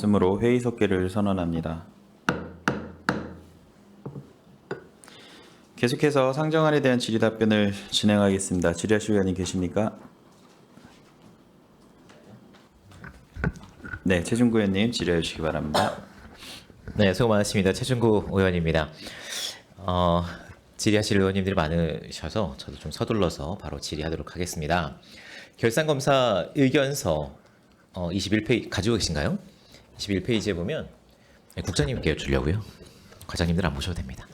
없으므로 회의 속기를 선언합니다. 계속해서 상정안에 대한 질의 답변을 진행하겠습니다. 질의하실 의원님 계십니까? 네, 최준구 의원님 질의해 주시기 바랍니다. 네, 수고 많으십니다. 최준구 의원입니다. 질의하실 의원님들이 많으셔서 저도 좀 서둘러서 바로 질의하도록 하겠습니다. 결산검사 의견서 21페이지 가지고 계신가요? 21페이지에 보면 국장님께 여쭈려고요. 과장님들 안 보셔도 됩니다.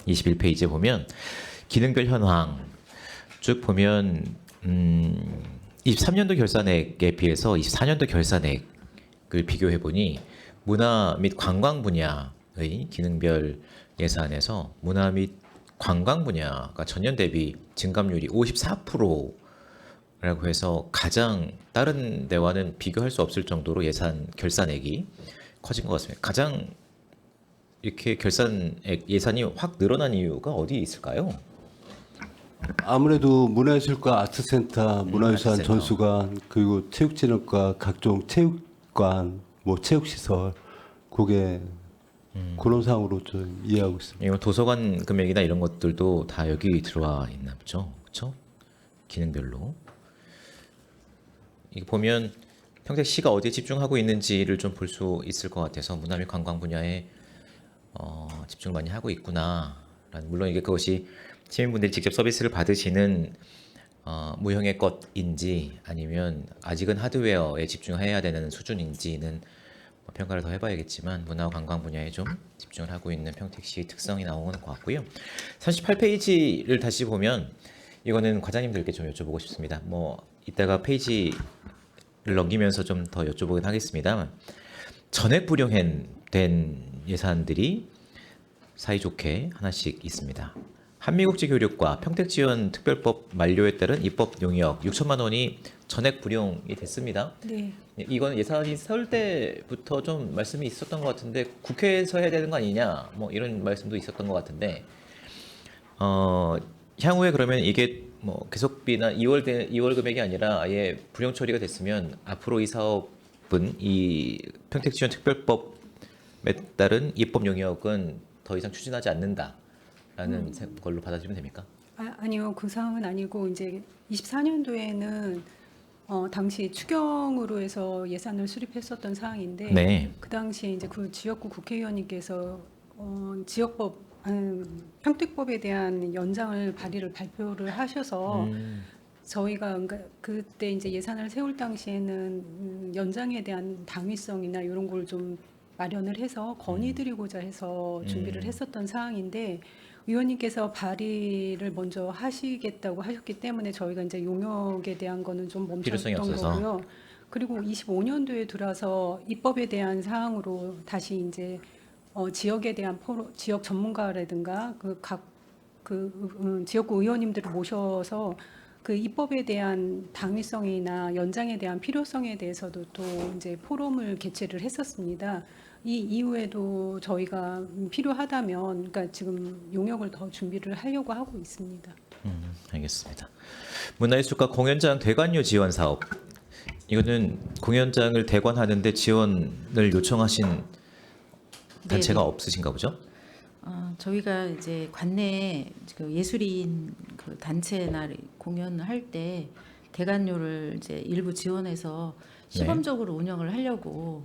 21페이지에 보면 기능별 현황 쭉 보면 23년도 결산액에 비해서 24년도 결산액을 비교해 보니 문화 및 관광 분야의 기능별 예산에서 문화 및 관광 분야가 전년 대비 증감률이 54%라고 해서 가장 다른 데와는 비교할 수 없을 정도로 예산 결산액이 커진 것 같습니다. 가장 이렇게 결산액 예산이 확 늘어난 이유가 어디에 있을까요? 아무래도 문화예술과 아트센터, 문화유산 아트센터. 전수관, 그리고 체육진흥과 각종 체육관, 뭐 체육시설, 그게 그런 상으로 좀 이해하고 있습니다. 이거 도서관 금액이나 이런 것들도 다 여기 들어와 있나 보죠, 그렇죠? 기능별로. 이거 보면 평택시가 어디에 집중하고 있는지를 좀 볼 수 있을 것 같아서 문화 및 관광 분야에 집중을 많이 하고 있구나라는, 물론 이게 그것이 시민분들이 직접 서비스를 받으시는 무형의 것인지 아니면 아직은 하드웨어에 집중해야 되는 수준인지는 평가를 더 해봐야겠지만 문화 관광 분야에 좀 집중을 하고 있는 평택시의 특성이 나오는 것 같고요. 38페이지를 다시 보면 이거는 과장님들께 좀 여쭤보고 싶습니다. 뭐 이따가 페이지를 넘기면서 좀 더 여쭤보긴 하겠습니다만, 전액 불용된 예산들이 사이좋게 하나씩 있습니다. 한미국제 교육과 평택지원 특별법 만료에 따른 입법 용역 6천만 원이 전액 불용이 됐습니다. 네. 이건 예산이 설 때부터 좀 말씀이 있었던 것 같은데 국회에서 해야 되는 거 아니냐, 뭐 이런 말씀도 있었던 것 같은데 향후에 그러면 이게 뭐 계속비나 2월 금액이 아니라 아예 불용 처리가 됐으면 앞으로 이 사업은 이 평택지원 특별법에 따른 입법 용역은 더 이상 추진하지 않는다라는 걸로 받아들이면 됩니까? 아니요, 그 상황은 아니고 이제 24년도에는 당시 추경으로 해서 예산을 수립했었던 사항인데 네. 그 당시 이제 그 지역구 국회의원님께서 지역법 평택법에 대한 연장을 발표를 하셔서 저희가 그러니까 그때 이제 예산을 세울 당시에는 연장에 대한 당위성이나 이런 걸 좀 마련을 해서 건의드리고자 해서 준비를 했었던 사항인데 의원님께서 발의를 먼저 하시겠다고 하셨기 때문에 저희가 이제 용역에 대한 거는 좀 필요성이 멈췄던 없어서. 거고요. 그리고 25년도에 들어서 입법에 대한 사항으로 다시 이제 지역에 대한 지역 전문가라든가 지역구 의원님들을 모셔서 그 입법에 대한 당위성이나 연장에 대한 필요성에 대해서도 또 이제 포럼을 개최를 했었습니다. 이 이후에도 저희가 필요하다면, 그러니까 지금 용역을 더 준비를 하려고 하고 있습니다. 알겠습니다. 문화예술과 공연장 대관료 지원 사업. 이거는 공연장을 대관하는데 지원을 요청하신 단체가 네네. 없으신가 보죠? 저희가 이제 관내 그 예술인 그 단체나 공연을 할 때 대관료를 이제 일부 지원해서 시범적으로 운영을 하려고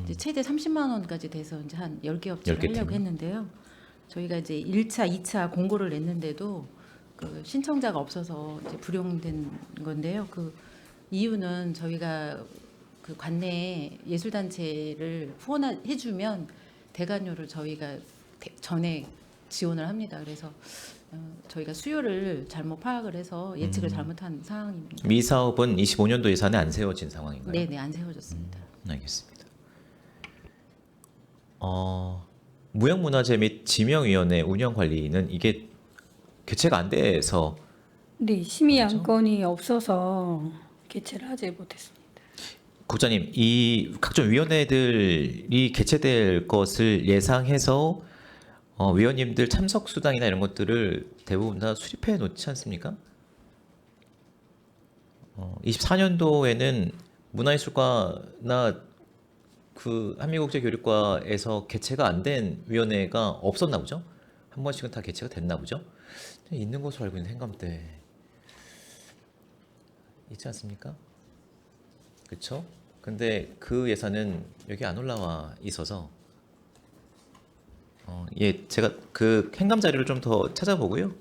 이제 최대 30만 원까지 돼서 이제 한 10개 업체를 10개 하려고 팀. 했는데요. 저희가 이제 1차, 2차 공고를 냈는데도 그 신청자가 없어서 이제 불용된 건데요. 그 이유는 저희가 그 관내 예술단체를 후원해 주면 대관료를 저희가 전에 지원을 합니다. 그래서 저희가 수요를 잘못 파악을 해서 예측을 잘못한 상황입니다. 미 사업은 25년도 예산에 안 세워진 상황인가요? 네네, 안 세워졌습니다. 알겠습니다. 무형문화재 및 지명위원회 운영 관리는 이게 개최가 안 돼서 네, 심의 안건이 없어서 개최를 하지 못했습니다. 국장님, 이 각종 위원회들이 개최될 것을 예상해서 위원님들 참석 수당이나 이런 것들을 대부분 다 수립해 놓지 않습니까? 24년도에는 문화예술과나 그 한미국제교류과에서 개최가 안 된 위원회가 없었나 보죠? 한 번씩은 다 개최가 됐나 보죠? 있는 것으로 알고 있는 행감대 있지 않습니까? 그렇죠? 근데 그 예산은 여기 안 올라와 있어서 예, 제가 그 행감 자료를 좀 더 찾아보고요.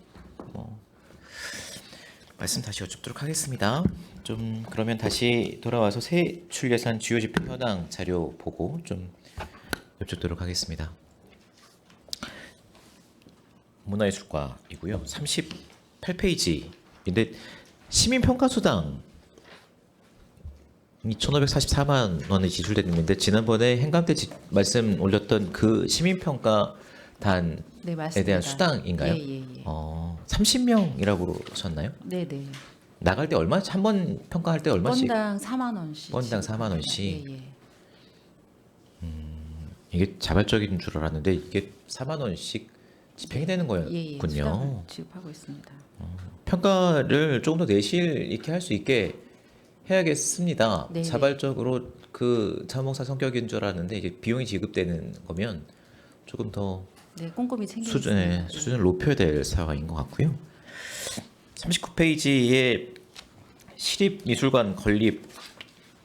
말씀 다시 여쭙도록 하겠습니다. 좀 그러면 다시 돌아와서 세출 예산 주요 집행 현황 자료 보고 좀 여쭙도록 하겠습니다. 문화예술과이고요. 38페이지인데 시민평가수당 2,544만 원이 지출됐는데 지난번에 행감대 말씀 올렸던 그 시민평가단에 네, 맞습니다. 대한 수당인가요? 예. 30명이라고 그러셨나요? 네네. 나갈 때 얼마? 한 번 평가할 때 얼마씩? 건당 4만 원씩. 건당 4만 원씩. 예. 이게 자발적인 줄 알았는데 이게 4만 원씩 집행이 되는 예. 거였군요. 수당을 지급하고 있습니다. 평가를 조금 더 내실 있게 할 수 있게 해야겠습니다. 네네. 자발적으로 그 자원봉사 성격인 줄 알았는데 이게 비용이 지급되는 거면 조금 더 네, 꼼꼼히 챙기겠습니다. 수준을 높여야 될 사항인 것 같고요. 39페이지에 시립미술관 건립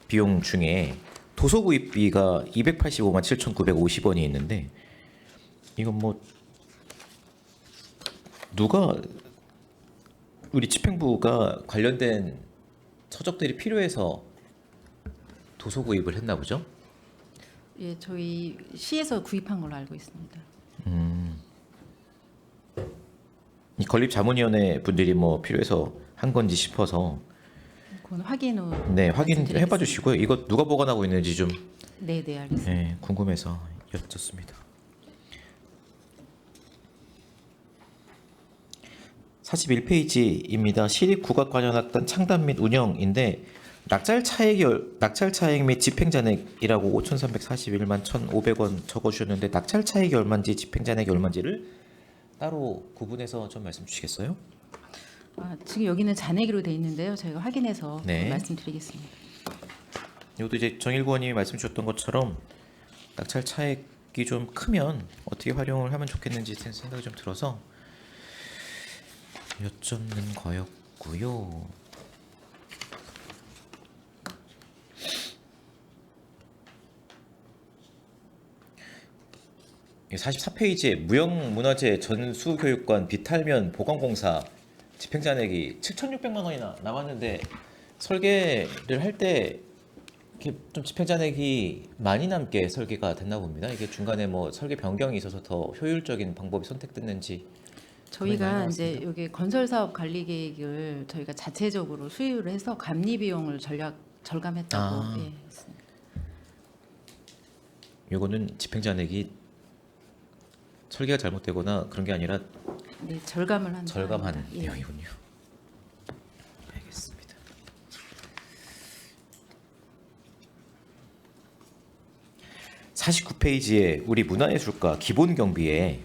비용 중에 도서 구입비가 285만 7,950원이 있는데 이건 뭐 누가 우리 집행부가 관련된 서적들이 필요해서 도서 구입을 했나 보죠? 예, 저희 시에서 구입한 걸로 알고 있습니다. 이 건립 자문위원회 분들이 뭐 필요해서 한 건지 싶어서 그건 확인 후 네 확인해 말씀드리겠습니다. 봐 주시고요. 이거 누가 보관하고 있는지 좀 네, 알겠습니다. 궁금해서 여쭙습니다. 41페이지입니다. 시립국악관현악단 창단 및 운영인데 낙찰 차액 및 집행잔액이라고 5,341만 1,500원 적어주셨는데 낙찰 차액이 얼마인지 집행잔액이 얼마인지를 따로 구분해서 좀 말씀 주시겠어요? 지금 여기는 잔액으로 돼 있는데요. 저희가 확인해서 네. 말씀드리겠습니다. 이것도 이제 정일구 의원님이 말씀 주셨던 것처럼 낙찰 차액이 좀 크면 어떻게 활용을 하면 좋겠는지 생각이 좀 들어서 여쭙는 거였고요. 44페이지에 무형문화재 전수교육관 비탈면 보강공사 집행잔액이 7,600만 원이나 남았는데 설계를 할 때 이렇게 좀 집행잔액이 많이 남게 설계가 됐나 봅니다. 이게 중간에 뭐 설계 변경이 있어서 더 효율적인 방법이 선택됐는지. 저희가 많이 이제 여기 건설 사업 관리 계획을 저희가 자체적으로 수유를 해서 감리 비용을 절감했다고 예, 했습니다. 이거는 집행잔액이 설계가 잘못되거나 그런 게 아니라 네, 절감을 한 절감한 사항입니다. 예. 내용이군요. 알겠습니다. (49페이지에) 우리 문화예술과 기본경비에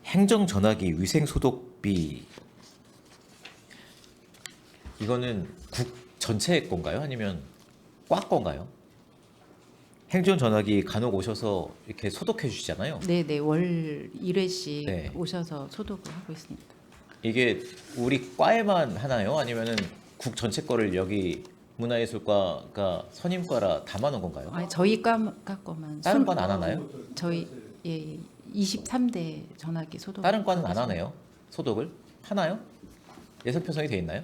행정전화기 위생소독비 이거는 국 전체 건가요? 아니면 과 건가요? 행정전화기 간혹 오셔서 이렇게 소독해 주시잖아요. 네, 월 1회씩 네. 오셔서 소독을 하고 있습니다. 이게 우리 과에만 하나요? 아니면은 국 전체 거를 여기 문화예술과가 선임과라 담아놓은 건가요? 아니, 저희 과 거만 다른 과는 안 하나요? 저희 23대 전화기 소독. 다른 과는 안 하네요. 소독을 하나요? 예산 편성이 돼 있나요?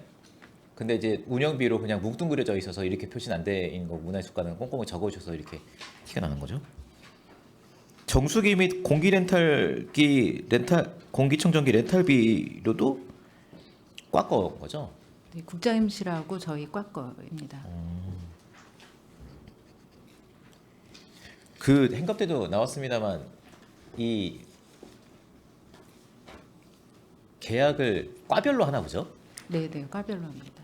근데 이제 운영비로 그냥 뭉뚱그려져 있어서 이렇게 표시는 안 돼인 거 문화예술과는 꼼꼼히 적어주셔서 이렇게 티가 나는 거죠. 정수기 및 공기청정기 렌탈비로도 과 거죠? 네, 국장임실하고 저희 과 거입니다. 그 행감 때도 나왔습니다만 이 계약을 과별로 하나 보죠? 네, 과별로 합니다.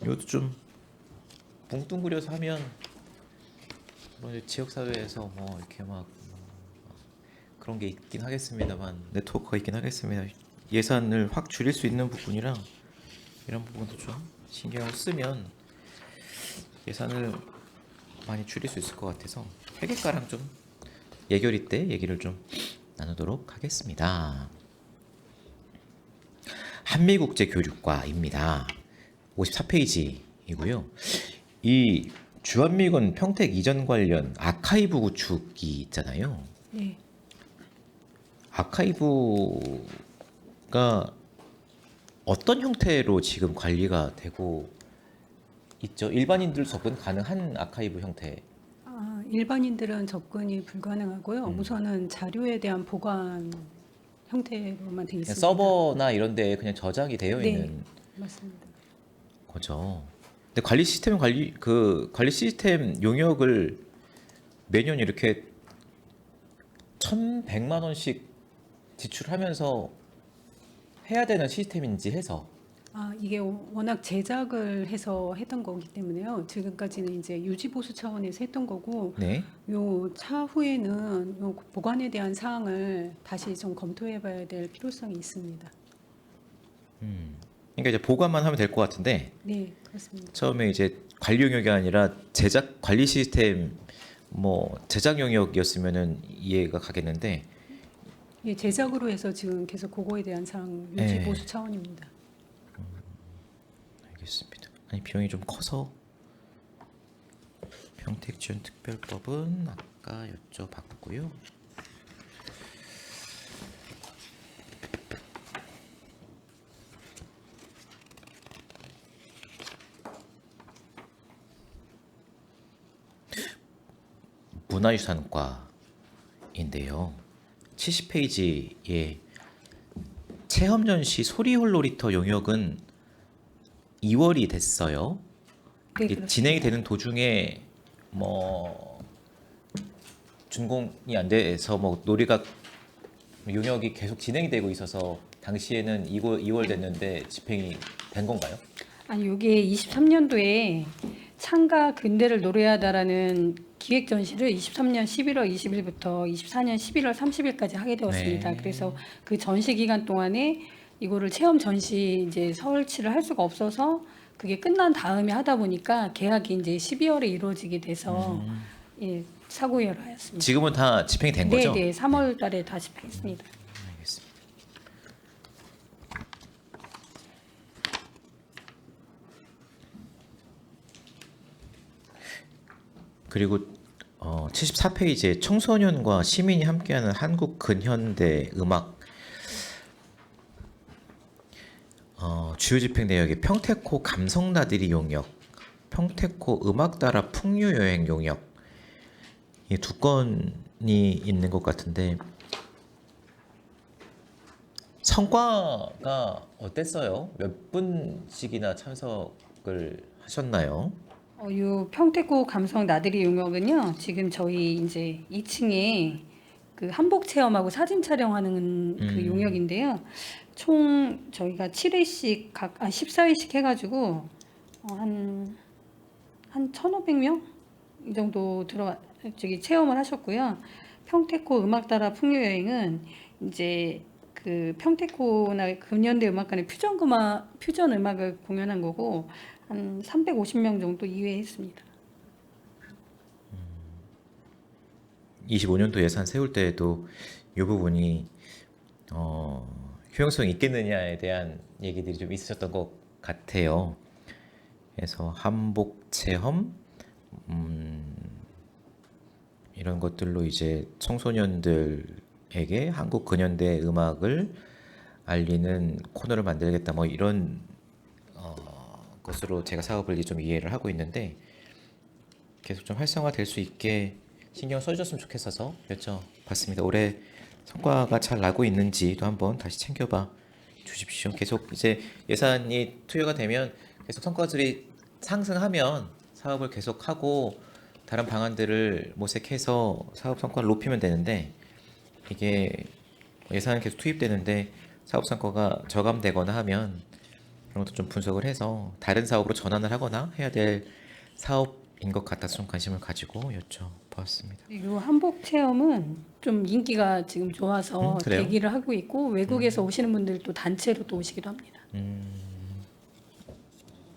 이것도 좀 뭉뚱그려서 하면 뭐 지역 사회에서 뭐 이렇게 막 그런 게 있긴 하겠습니다만 네트워크가 있긴 하겠습니다. 예산을 확 줄일 수 있는 부분이라 이런 부분도 좀 신경을 쓰면 예산을 많이 줄일 수 있을 것 같아서 회계과랑 좀 예결위 때 얘기를 좀 나누도록 하겠습니다. 한미국제교육과입니다. 54페이지이고요. 이 주한미군 평택 이전 관련 아카이브 구축이 있잖아요. 네. 아카이브가 어떤 형태로 지금 관리가 되고 있죠? 일반인들 접근 가능한 아카이브 형태. 일반인들은 접근이 불가능하고요. 우선은 자료에 대한 보관 형태로만 되어 그냥 있습니다. 서버나 이런 데에 그냥 저장이 되어 네. 있는 맞습니다. 거죠. 근데 관리 시스템 용역을 매년 이렇게 1,100만 원씩 지출하면서 해야 되는 시스템인지 해서 이게 워낙 제작을 해서 했던 거기 때문에요. 지금까지는 이제 유지 보수 차원에서 했던 거고, 네. 요 차후에는 요 보관에 대한 사항을 다시 좀 검토해봐야 될 필요성이 있습니다. 그러니까 이제 보관만 하면 될 것 같은데 네, 그렇습니다. 처음에 이제 관리 용역이 아니라 제작 관리 시스템 뭐 제작 용역이었으면은 이해가 가겠는데 예, 제작으로 해서 지금 계속 그거에 대한 사항 유지 네. 보수 차원입니다. 알겠습니다. 아니 비용이 좀 커서 평택지원특별법은 아까 여쭤봤고요. 문화유산과인데요. 70페이지에 체험전시 소리홀로리터 용역은 2월이 됐어요. 네, 이게 그렇습니다. 진행이 되는 도중에 뭐 준공이 안 돼서 뭐 놀이가 용역이 계속 진행이 되고 있어서 당시에는 2월 됐는데 집행이 된 건가요? 아니 이게 23년도에 창가 근대를 노래하다라는 기획 전시를 23년 11월 20일부터 24년 11월 30일까지 하게 되었습니다. 네. 그래서 그 전시 기간 동안에 이거를 체험 전시 이제 설치를 할 수가 없어서 그게 끝난 다음에 하다 보니까 계약이 이제 12월에 이루어지게 돼서 예, 사고열하였습니다. 지금은 다 집행이 된 거죠? 네, 3월 달에 다 집행했습니다. 알겠습니다. 그리고 74페이지에 청소년과 시민이 함께하는 한국 근현대 음악 주요 집행 내역이 평택호 감성나들이 용역, 평택호 음악따라 풍류여행 용역 이 두 건이 있는 것 같은데 성과가 어땠어요? 몇 분씩이나 참석을 하셨나요? 요 평택고 감성 나들이 용역은요. 지금 저희 이제 2층에 그 한복 체험하고 사진 촬영하는 그 용역인데요. 총 저희가 7회씩 14회씩 해가지고 한 1,500명 이 정도 체험을 하셨고요. 평택고 음악따라 풍류여행은 이제 그 평택고나 근현대 음악관의 퓨전 음악을 공연한 거고 한 350명 정도 2회 했습니다. 25년도 예산 세울 때에도 이 부분이 효용성이 있겠느냐에 대한 얘기들이 좀 있으셨던 것 같아요. 그래서 한복 체험 이런 것들로 이제 청소년들에게 한국 근현대 음악을 알리는 코너를 만들겠다 뭐 이런 것으로 제가 사업을 좀 이해를 하고 있는데 계속 좀 활성화될 수 있게 신경 써주셨으면 좋겠어서 여쭤봤습니다. 올해 성과가 잘 나고 있는지도 한번 다시 챙겨봐 주십시오. 계속 이제 예산이 투여가 되면 계속 성과들이 상승하면 사업을 계속하고 다른 방안들을 모색해서 사업 성과를 높이면 되는데 이게 예산이 계속 투입되는데 사업 성과가 저감되거나 하면 그런 것도 좀 분석을 해서 다른 사업으로 전환을 하거나 해야 될 사업인 것 같아서 좀 관심을 가지고 여쭤보았습니다. 이 한복 체험은 좀 인기가 지금 좋아서 그래요? 대기를 하고 있고 외국에서 오시는 분들도 단체로 또 오시기도 합니다.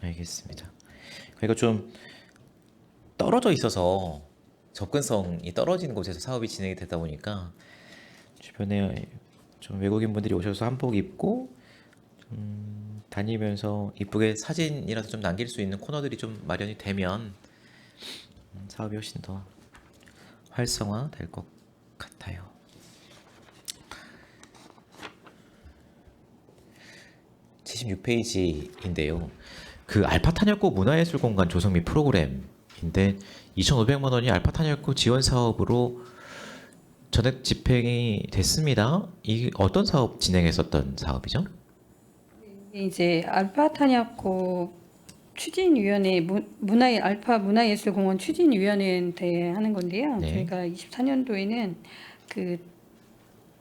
알겠습니다. 그리고 좀 떨어져 있어서 접근성이 떨어지는 곳에서 사업이 진행이 되다 보니까 주변에 좀 외국인 분들이 오셔서 한복 입고 다니면서 이쁘게 사진이라도 좀 남길 수 있는 코너들이 좀 마련이 되면 사업이 훨씬 더 활성화 될 것 같아요. 76페이지인데요. 그 알파 탄약고 문화예술 공간 조성 및 프로그램인데 2,500만 원이 알파 탄약고 지원 사업으로 전액 집행이 됐습니다. 이 어떤 사업 진행했었던 사업이죠? 이제 알파 탄약고 추진위원회 알파 문화예술공원 추진위원회한테 하는 건데요. 네. 저희가 24년도에는 그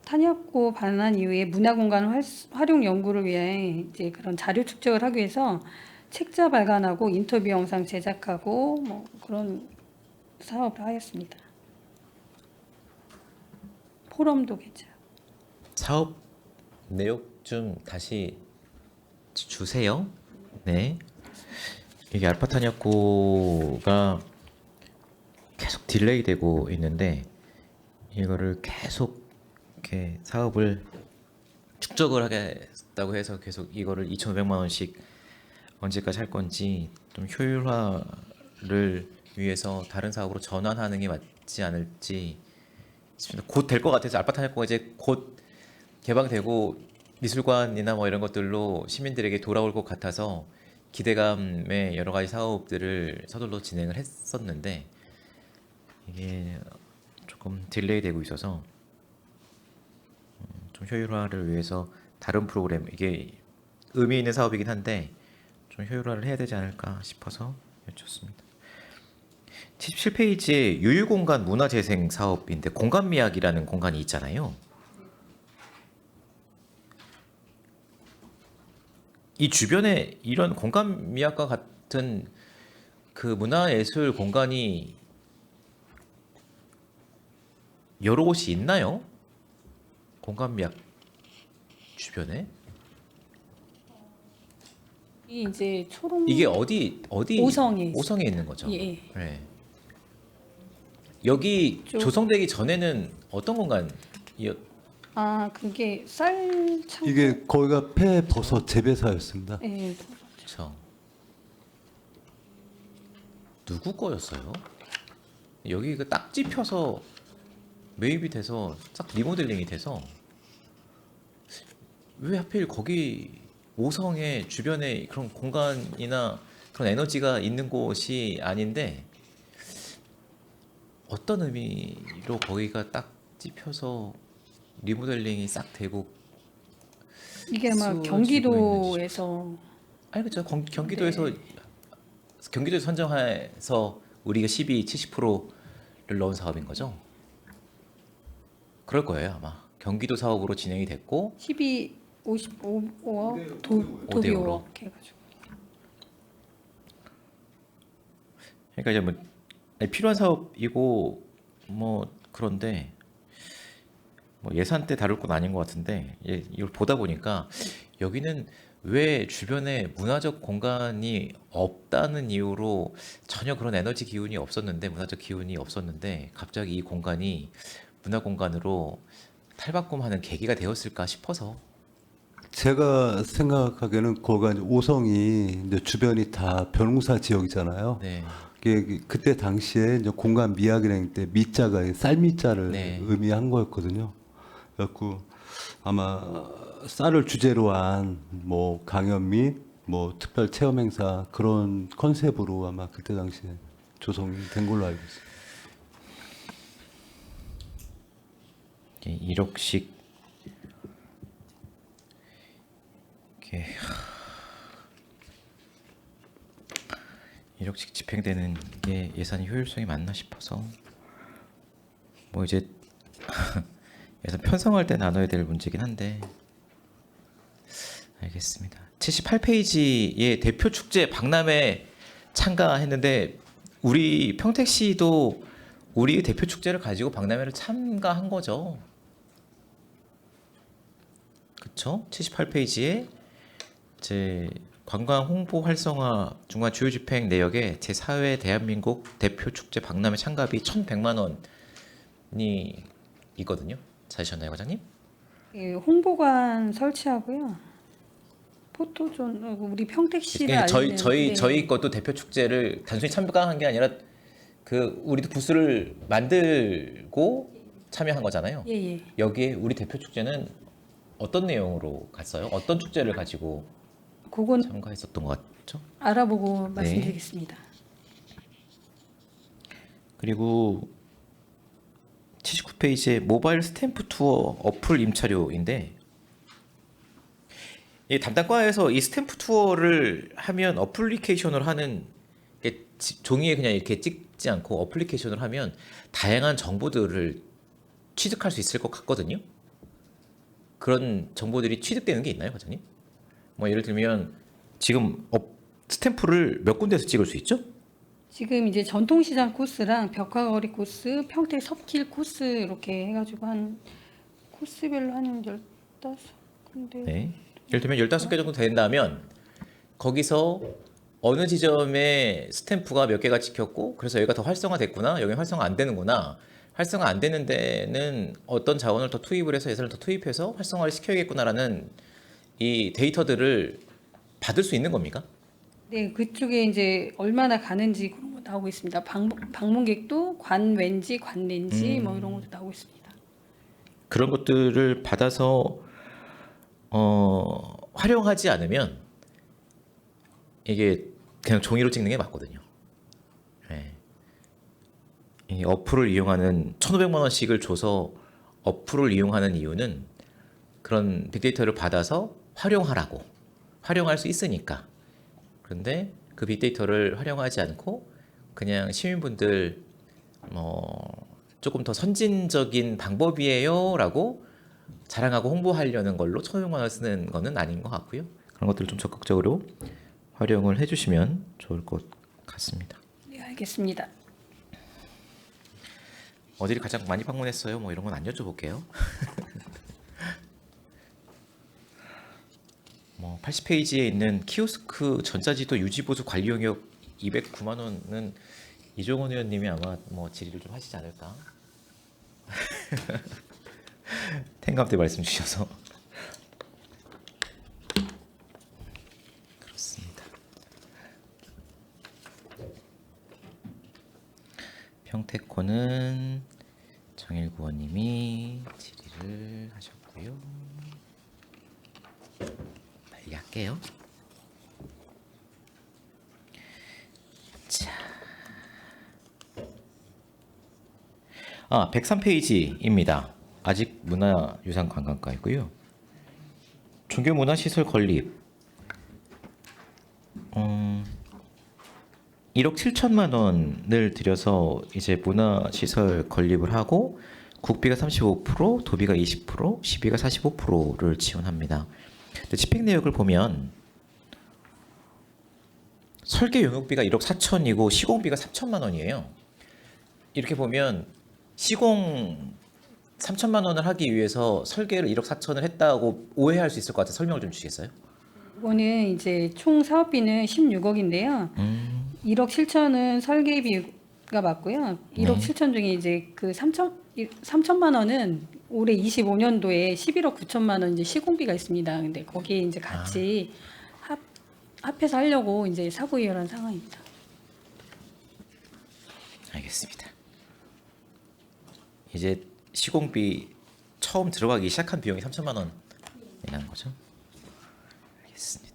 탄약고 반환 이후에 문화공간 활용 연구를 위해 이제 그런 자료 축적을 하기 위해서 책자 발간하고 인터뷰 영상 제작하고 뭐 그런 사업을 하였습니다. 포럼도 개최. 사업 내용 좀 다시 주세요. 네. 이게 알파 탄약고가 계속 딜레이 되고 있는데 이거를 계속 이렇게 사업을 축적을 하겠다고 해서 계속 이거를 2,500만 원씩 언제까지 할 건지 좀 효율화를 위해서 다른 사업으로 전환하는 게 맞지 않을지 싶습니다. 곧 될 것 같아서 알파 탄약고가 이제 곧 개방되고 미술관이나 뭐 이런 것들로 시민들에게 돌아올 것 같아서 기대감에 여러 가지 사업들을 서둘러 진행을 했었는데 이게 조금 딜레이 되고 있어서 좀 효율화를 위해서 다른 프로그램 이게 의미 있는 사업이긴 한데 좀 효율화를 해야 되지 않을까 싶어서 여쭙습니다. 77페이지에 유유공간 문화재생 사업인데 공간미학이라는 공간이 있잖아요. 이 주변에 이런 공간미학과 같은 그 문화예술 공간이 여러 곳이 있나요? 공간미학 주변에? 이 이제 초롱 이게 어디 오성에 오성에 있는 거죠? 예. 네. 여기 쪽- 조성되기 전에는 어떤 공간이었? 아 그게 쌀 창고. 이게 거기가 폐버섯 재배사였습니다. 예. 그렇죠. 누구 거였어요? 여기가 딱 찝혀서 매입이 돼서 싹 리모델링이 돼서 왜 하필 거기 오성의 주변에 그런 공간이나 그런 에너지가 있는 곳이 아닌데 어떤 의미로 거기가 딱 찝혀서 리모델링이 싹 되고 이게 아마 쓰여지고 경기도에서 아니 그렇죠. 경기도에서 경기도에 선정해서 우리가 12, 70%를 넣은 사업인 거죠. 그럴 거예요 아마. 경기도 사업으로 진행이 됐고 12, 55억 도비 5대 5억 해가지고. 그러니까 이제 뭐 필요한 사업이고 뭐 그런데 뭐 예산 때 다룰 건 아닌 것 같은데 이걸 보다 보니까 여기는 왜 주변에 문화적 공간이 없다는 이유로 전혀 그런 에너지 기운이 없었는데 문화적 기운이 없었는데 갑자기 이 공간이 문화 공간으로 탈바꿈하는 계기가 되었을까 싶어서 제가 생각하기에는 거기가 이제 오성이 이제 주변이 다 벼농사 지역이잖아요. 네. 그때 당시에 이제 공간 미학이라는 때 미자가 쌀미자를 네. 의미한 거였거든요. 그래갖고 아마 쌀을 주제로 한 뭐 강연 및 뭐 특별 체험 행사 그런 컨셉으로 아마 그때 당시에 조성이 된 걸로 알고 있어요. 1억씩 이렇게 1억씩 집행되는 게 예산이 효율성이 맞나 싶어서 뭐 이제 예산 편성할 때 나눠야 될 문제긴 한데 알겠습니다. 78페이지에 대표 축제 박람회 참가했는데 우리 평택시도 우리 대표 축제를 가지고 박람회를 참가한 거죠. 그렇죠? 78페이지에 이제 관광 홍보 활성화 중간 주요 집행 내역에 제4회 대한민국 대표 축제 박람회 참가비 1,100만 원이 있거든요. 찾으셨나요, 과장님? 예, 홍보관 설치하고요. 포토존 우리 평택시를 그러니까 알리는 저희 것도 대표 축제를 단순히 참가한 게 아니라 그 우리도 부스를 만들고 참여한 거잖아요. 예예. 여기에 우리 대표 축제는 어떤 내용으로 갔어요? 어떤 축제를 가지고 그건 참가했었던 것 같죠? 알아보고 네. 말씀드리겠습니다. 그리고 79페이지에 모바일 스탬프 투어 어플 임차료인데 이 담당과에서 이 스탬프 투어를 하면 어플리케이션으로 하는 게 종이에 그냥 이렇게 찍지 않고 어플리케이션을 하면 다양한 정보들을 취득할 수 있을 것 같거든요. 그런 정보들이 취득되는 게 있나요, 과장님? 뭐 예를 들면 지금 스탬프를 몇 군데에서 찍을 수 있죠? 지금 이제 전통시장 코스랑 벽화거리 코스, 평택 섭길 코스 이렇게 해가지고 한 코스별로 한 15군데. 네. 예를 들면 15개 정도 된다면 거기서 어느 지점에 스탬프가 몇 개가 찍혔고 그래서 여기가 더 활성화됐구나, 여기 활성화 안 되는구나, 활성화 안 되는 데는 어떤 자원을 더 투입을 해서 예산을 더 투입해서 활성화를 시켜야겠구나라는 이 데이터들을 받을 수 있는 겁니까? 네, 그쪽에 이제 얼마나 가는지 그런 거 나오고 있습니다. 방문객도 관외인지 관내인지 뭐 이런 것도 나오고 있습니다. 그런 것들을 받아서 활용하지 않으면 이게 그냥 종이로 찍는 게 맞거든요. 네. 이 어플을 이용하는 1,500만 원씩을 줘서 어플을 이용하는 이유는 그런 빅데이터를 받아서 활용할 수 있으니까. 그런데 그 빅데이터를 활용하지 않고 그냥 시민분들 조금 더 선진적인 방법이에요라고 자랑하고 홍보하려는 걸로 1,500만 원 쓰는 거는 아닌 것 같고요. 그런 것들을 좀 적극적으로 활용을 해주시면 좋을 것 같습니다. 네, 알겠습니다. 어디를 가장 많이 방문했어요? 뭐 이런 건 안 여쭤볼게요. 뭐 80페이지에 있는 키오스크 전자지도 유지보수 관리 용역 209만 원은 이종원 의원님이 아마 뭐 질의를 좀 하시지 않을까? 텐감 때 말씀 주셔서 그렇습니다. 평택코는 정일구 의원님이 질의를 하셨고요. 빨리 할게요. 자, 103페이지입니다. 아직 문화유산 관광가이고요. 종교문화시설 건립 1억 7천만 원을 들여서 이제 문화시설 건립을 하고 국비가 35%, 도비가 20%, 시비가 45%를 지원합니다. 근데 집행 내역을 보면 설계 용역비가 1억 4천이고 시공비가 3천만 원이에요. 이렇게 보면 시공 3천만 원을 하기 위해서 설계를 1억 4천을 했다고 오해할 수 있을 것 같아서 설명을 좀 주시겠어요? 이거는 이제 총 사업비는 16억인데요. 1억 7천은 설계비가 맞고요. 1억 7천 중에 이제 그 3천만 원은 올해 25년도에 11억 9천만 원 이제 시공비가 있습니다. 근데 거기에 이제 같이 합해서 하려고 이제 사고이혈한 상황입니다. 알겠습니다. 이제 시공비 처음 들어가기 시작한 비용이 3천만 원이라는 거죠? 알겠습니다.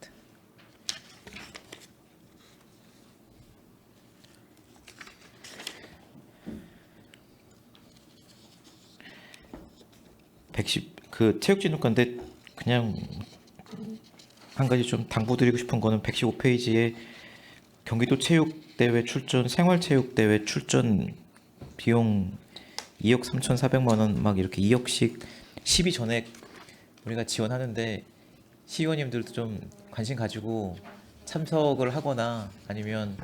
그 체육진흥과인데 그냥 한 가지 좀 당부드리고 싶은 거는 115페이지에 경기도 체육대회 출전, 생활체육대회 출전 비용 2억 3,400만 원 막 이렇게 2억씩 12 전액 우리가 지원하는데 시의원님들도 좀 관심 가지고 참석을 하거나 아니면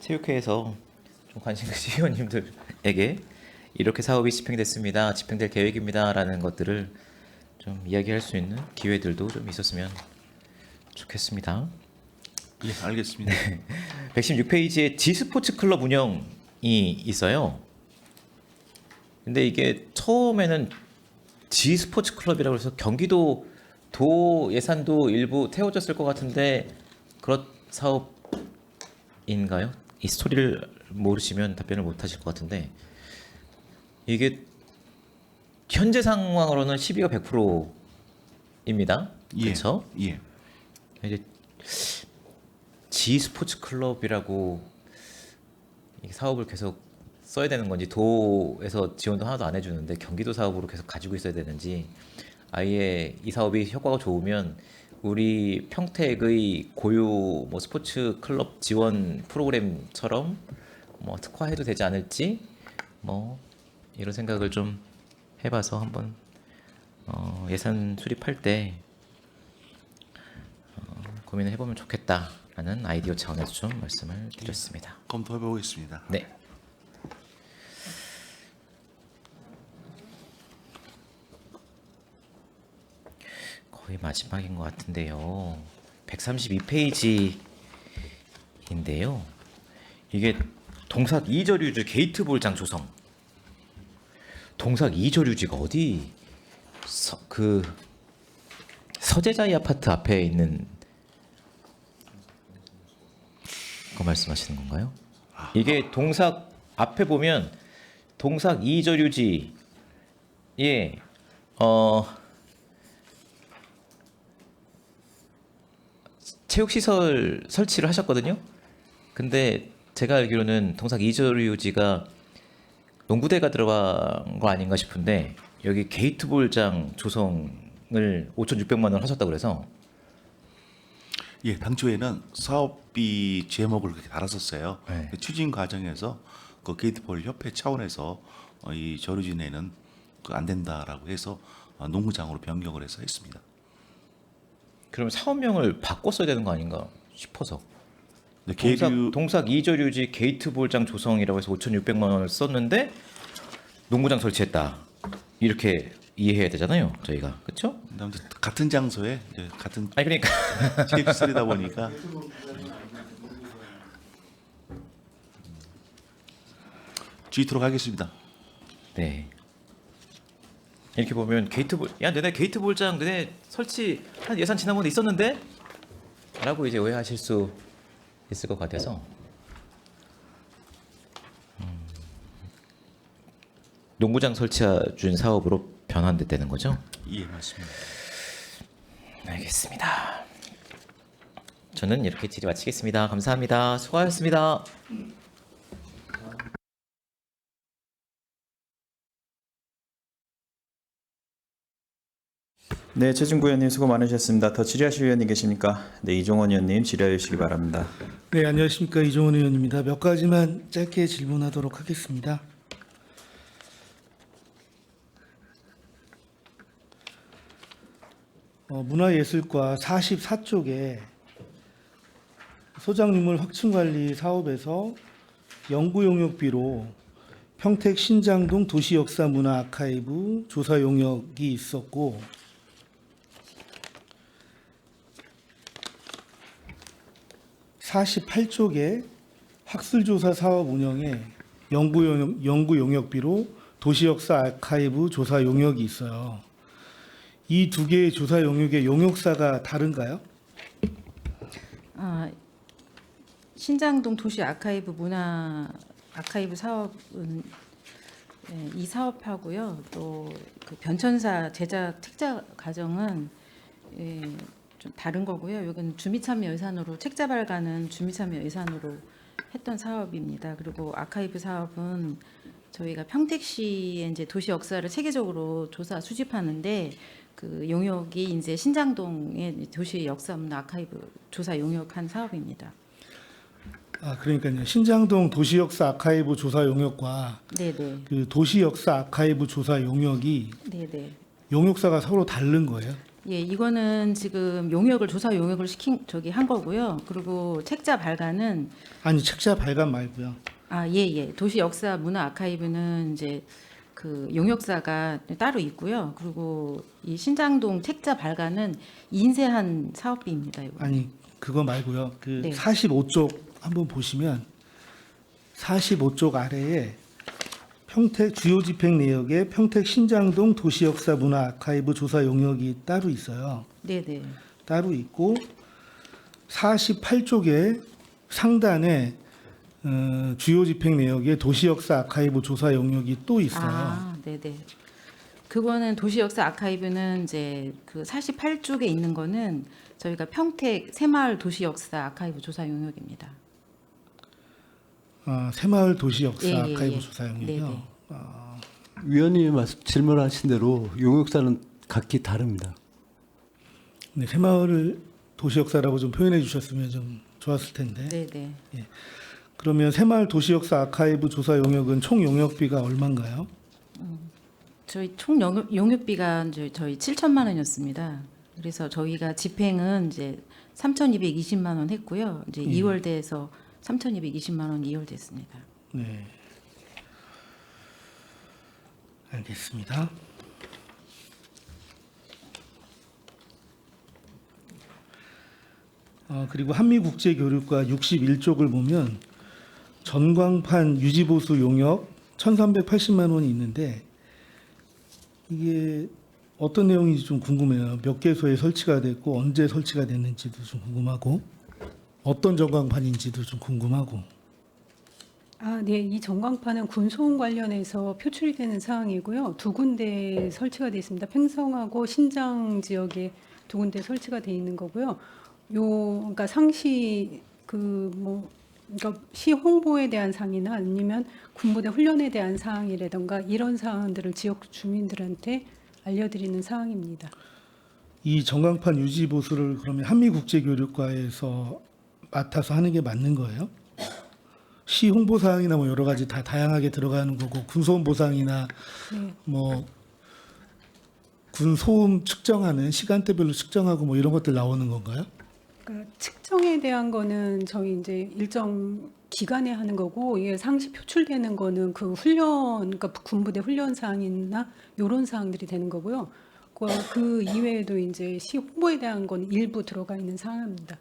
체육회에서 좀 관심 가진 시의원님들에게 이렇게 사업이 집행됐습니다, 집행될 계획입니다라는 것들을 좀 이야기할 수 있는 기회들도 좀 있었으면 좋겠습니다. 예, 알겠습니다. 116페이지에 G스포츠 클럽 운영이 있어요. 근데 이게 처음에는 G스포츠 클럽이라고 해서 경기도 도 예산도 일부 태워졌을 것 같은데 그런 사업인가요? 이 스토리를 모르시면 답변을 못 하실 것 같은데 이게 현재 상황으로는 12가 100%입니다. 예. 그렇죠? 예. 이제 G 스포츠 클럽이라고 이 사업을 계속 써야 되는 건지 도에서 지원도 하나도 안 해주는데 경기도 사업으로 계속 가지고 있어야 되는지 아예 이 사업이 효과가 좋으면 우리 평택의 고유 뭐 스포츠 클럽 지원 프로그램처럼 뭐 특화해도 되지 않을지 뭐 이런 생각을 좀 해봐서 한번 예산 수립할 때 고민을 해보면 좋겠다라는 아이디어 차원에서 좀 말씀을 드렸습니다. 검토해 보겠습니다. 네. 거의 마지막인 것 같은데요. 132페이지인데요. 이게 동삭 2저류지 게이트 볼장 조성. 동삭 2저류지가 어디 서재자이 아파트 앞에 있는 거 말씀하시는 건가요? 이게 동삭 앞에 보면 동삭 2저류지에 체육시설 설치를 하셨거든요. 근데 제가 알기로는 동삭 2저류지가 농구대가 들어간 거 아닌가 싶은데 여기 게이트볼장 조성을 5,600만 원 하셨다고 그래서 예, 당초에는 사업비 제목을 그렇게 달았었어요. 네. 추진 과정에서 그 게이트볼 협회 차원에서 이 저류진에는 안 된다라고 해서 농구장으로 변경을 해서 했습니다. 그럼 사업명을 바꿨어야 되는 거 아닌가 싶어서 근데 동삭 2저류지 게이트볼장 조성이라고 해서 5,600만 원을 썼는데 농구장 설치했다 이렇게 이해해야 되잖아요 저희가. 그렇죠? 아무튼 같은 장소에 이제 같은 아니 그러니까 체육시설이다 보니까 주의토록 하겠습니다. 네. 이렇게 보면 너네 게이트볼장 너네 설치 한 예산 지난번에 있었는데? 라고 이제 오해하실 수 있을 것 같아서 농구장 설치해 준 사업으로 변환됐다는 거죠? 예, 맞습니다. 알겠습니다. 저는 이렇게 질의 마치겠습니다. 감사합니다. 수고하셨습니다. 네, 최진구 의원님 수고 많으셨습니다. 더 질의하실 의원님 계십니까? 네, 이종원 의원님 질의해 주시기 바랍니다. 네, 안녕하십니까. 이종원 의원입니다. 몇 가지만 짧게 질문하도록 하겠습니다. 문화예술과 44쪽에 소장유물 확충관리 사업에서 연구용역비로 평택 신장동 도시역사문화아카이브 조사 용역이 있었고, (48쪽에) 학술조사 사업 운영에 연구 용역비로 도시역사 아카이브 조사 용역이 있어요. 이 두 개의 조사 용역의 용역사가 다른가요? 신장동 도시 아카이브 문화 아카이브 사업은 이 사업하고요. 또 그 변천사 제작 책자 과정은 좀 다른 거고요. 이건 주미참여 예산으로 책자 발간은 주미참여 예산으로 했던 사업입니다. 그리고 아카이브 사업은 저희가 평택시의 이제 도시 역사를 체계적으로 조사 수집하는데 그 용역이 이제 신장동의 도시 역사문화 아카이브 조사 용역한 사업입니다. 그러니까요. 신장동 도시역사 아카이브 조사 용역과 네네. 그 도시역사 아카이브 조사 용역이 네네. 용역사가 서로 다른 거예요? 예, 이거는 지금 용역을 조사 용역을 한 거고요. 그리고 책자 발간은 아니, 책자 발간 말고요. 예. 도시 역사 문화 아카이브는 이제 그 용역사가 따로 있고요. 그리고 이 신장동 책자 발간은 인쇄한 사업비입니다. 이거. 아니, 그거 말고요. 그 네. 45쪽 한번 보시면 45쪽 아래에 평택 주요 집행 내역에 평택 신장동 도시역사 문화 아카이브 조사 용역이 따로 있어요. 네네. 따로 있고 48쪽에 상단에 주요 집행 내역에 도시역사 아카이브 조사 용역이 또 있어요. 아, 네네. 그거는 도시역사 아카이브는 이제 그 48쪽에 있는 거는 저희가 평택 새마을 도시역사 아카이브 조사 용역입니다. 새마을 도시역사 예, 예, 아카이브 예. 조사 용역이요. 네네. 위원님이 질문하신 대로 용역사는 각기 다릅니다. 네, 새마을을 도시역사라고 좀 표현해 주셨으면 좀 좋았을 텐데. 네네. 그러면 새마을 도시역사 아카이브 조사 용역은 총 용역비가 얼마인가요? 저희 총 용역비가 이제 저희 7천만 원이었습니다. 그래서 저희가 집행은 이제 3,220만 원 했고요. 이제 2월대에서 3,220만 원 2월됐습니다. 네. 알겠습니다. 그리고 한미국제교류과 61쪽을 보면 전광판 유지보수 용역 1,380만 원이 있는데 이게 어떤 내용인지 좀 궁금해요. 몇 개소에 설치가 됐고 언제 설치가 됐는지도 좀 궁금하고 어떤 전광판인지도 좀 궁금하고. 네. 이 전광판은 군소음 관련해서 표출이 되는 사항이고요. 두 군데 설치가 되어 있습니다. 팽성하고 신장 지역에 두 군데 설치가 되어 있는 거고요. 그러니까 상시 그러니까 시 홍보에 대한 사항이나 아니면 군부대 훈련에 대한 사항이라던가 이런 사항들을 지역 주민들한테 알려드리는 사항입니다. 이 전광판 유지 보수를 그러면 한미국제교류과에서 맡아서 하는 게 맞는 거예요? 시 홍보 사항이나 뭐 여러 가지 다 다양하게 들어가는 거고 군소음 보상이나 네. 뭐 군소음 측정하는 시간대별로 측정하고 뭐 이런 것들 나오는 건가요? 그러니까 측정에 대한 거는 저희 이제 일정 기간에 하는 거고 이게 상시 표출되는 거는 그 훈련, 그러니까 군부대 훈련 사항이나 이런 사항들이 되는 거고요. 그 이외에도 이제 시 홍보에 대한 건 일부 들어가 있는 사항입니다.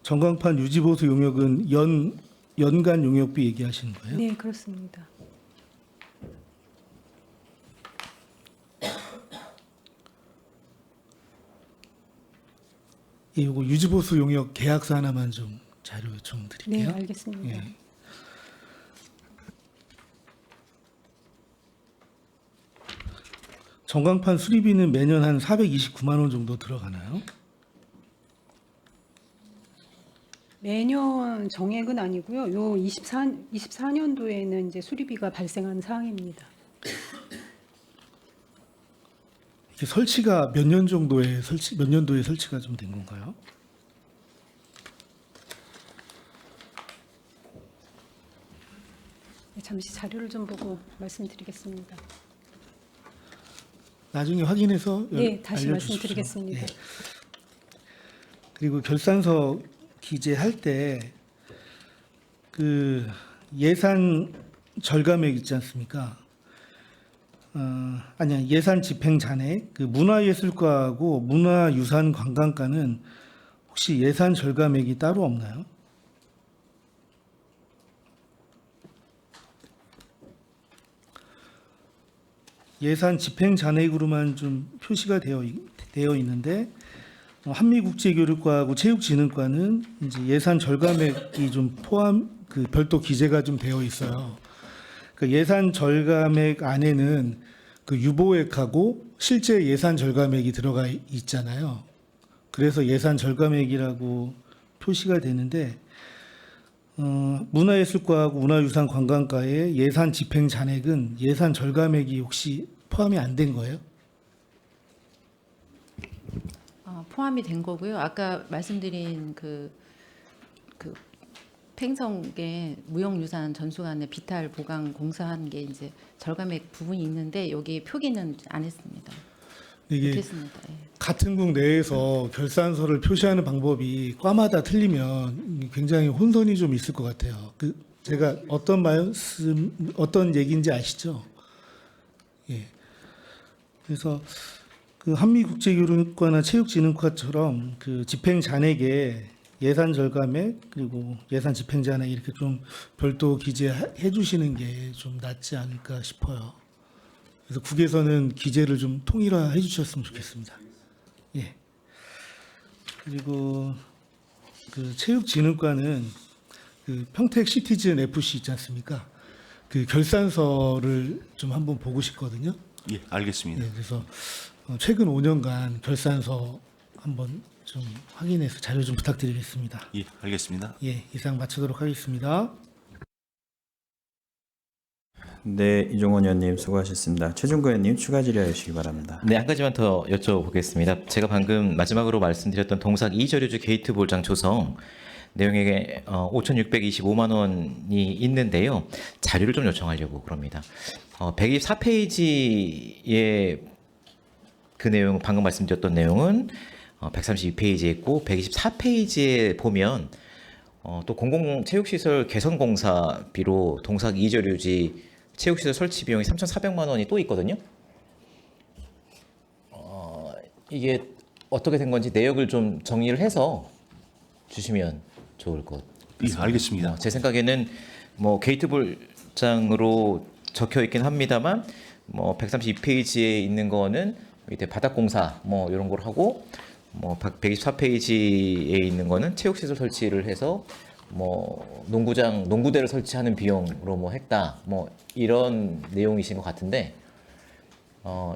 전광판 유지 보수 용역은 연간 용역비 얘기하시는 거예요? 네, 그렇습니다. 예, 요거 유지 보수 용역 계약서 하나만 좀 자료 요청 네, 드릴게요. 알겠습니다. 예. 전광판 수리비는 매년 한 429만 원 정도 들어가나요? 매년 정액은 아니고요. 요 24년도에는 이제 수리비가 발생한 사항입니다. 이게 설치가 몇 년도에 설치가 좀 된 건가요? 네, 잠시 자료를 좀 보고 말씀드리겠습니다. 나중에 확인해서 네, 다시 알려주십시오. 말씀드리겠습니다. 예. 그리고 결산서 기재할 때 그 예산 절감액 있지 않습니까? 아니야, 예산 집행 잔액. 그 문화예술과하고 문화유산관광과는 혹시 예산 절감액이 따로 없나요? 예산 집행 잔액으로만 좀 표시가 되어 있는데 한미국제교류과하고 체육진흥과는 이제 예산 절감액이 좀 그 별도 기재가 좀 되어 있어요. 그 예산 절감액 안에는 그 유보액하고 실제 예산 절감액이 들어가 있잖아요. 그래서 예산 절감액이라고 표시가 되는데 문화예술과하고 문화유산관광과의 예산 집행 잔액은 예산 절감액이 혹시 포함이 안 된 거예요? 포함이 된 거고요. 아까 말씀드린 그 팽성의 무형유산 전수관의 비탈 보강 공사한 게 이제 절감액 부분이 있는데 여기 표기는 안 했습니다. 이게 못했습니다. 예. 같은 국 내에서 결산서를 표시하는 방법이 과마다 틀리면 굉장히 혼선이 좀 있을 것 같아요. 제가 어떤 얘기인지 아시죠? 예. 그래서 그 한미국제교류과나 체육진흥과처럼 그 집행 잔액에 예산 절감액 그리고 예산 집행 잔액 이렇게 좀 별도 기재해 주시는 게 좀 낫지 않을까 싶어요. 그래서 국에서는 기재를 좀 통일화해 주셨으면 좋겠습니다. 예. 그리고 그 체육진흥과는 그 평택 시티즌 FC 있지 않습니까? 그 결산서를 좀 한번 보고 싶거든요. 예, 알겠습니다. 예, 그래서 최근 5년간 결산서 한번 좀 확인해서 자료 좀 부탁드리겠습니다. 예, 알겠습니다. 예, 이상 마치도록 하겠습니다. 네, 이종원 의원님 수고하셨습니다. 최준구 의원님 추가 질의하여 주시기 바랍니다. 네, 한 가지만 더 여쭤보겠습니다. 제가 방금 마지막으로 말씀드렸던 동삭 이저류주 게이트 볼장 조성 내용에 5,625만 원이 있는데요. 자료를 좀 요청하려고 그럽니다. 124페이지에 그 내용, 방금 말씀드렸던 내용은 132페이지에 있고 124페이지에 보면 또 공공체육시설 개선공사비로 동삭 이저류지 체육시설 설치 비용이 3,400만 원이 또 있거든요. 이게 어떻게 된 건지 내역을 좀 정리를 해서 주시면 좋을 것 예, 알겠습니다. 제 생각에는 뭐 게이트볼장으로 적혀 있긴 합니다만 뭐 132페이지에 있는 거는 밑에 바닥공사 뭐 이런 걸 하고 뭐 124페이지에 있는 거는 체육시설 설치를 해서 뭐 농구대를 설치하는 비용으로 뭐 했다 뭐 이런 내용이신 것 같은데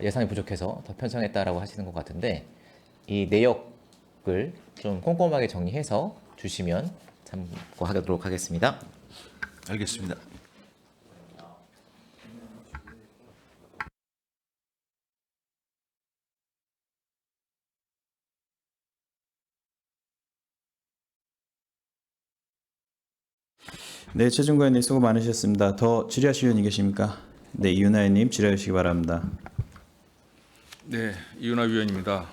예산이 부족해서 더 편성했다라고 하시는 것 같은데 이 내역을 좀 꼼꼼하게 정리해서 주시면 참고하도록 하겠습니다. 알겠습니다. 네, 최준구 의원님 수고 많으셨습니다. 더 질의하실 의원이 계십니까? 네, 이윤하 의원님 질의해 주시기 바랍니다. 네, 이윤하 위원입니다.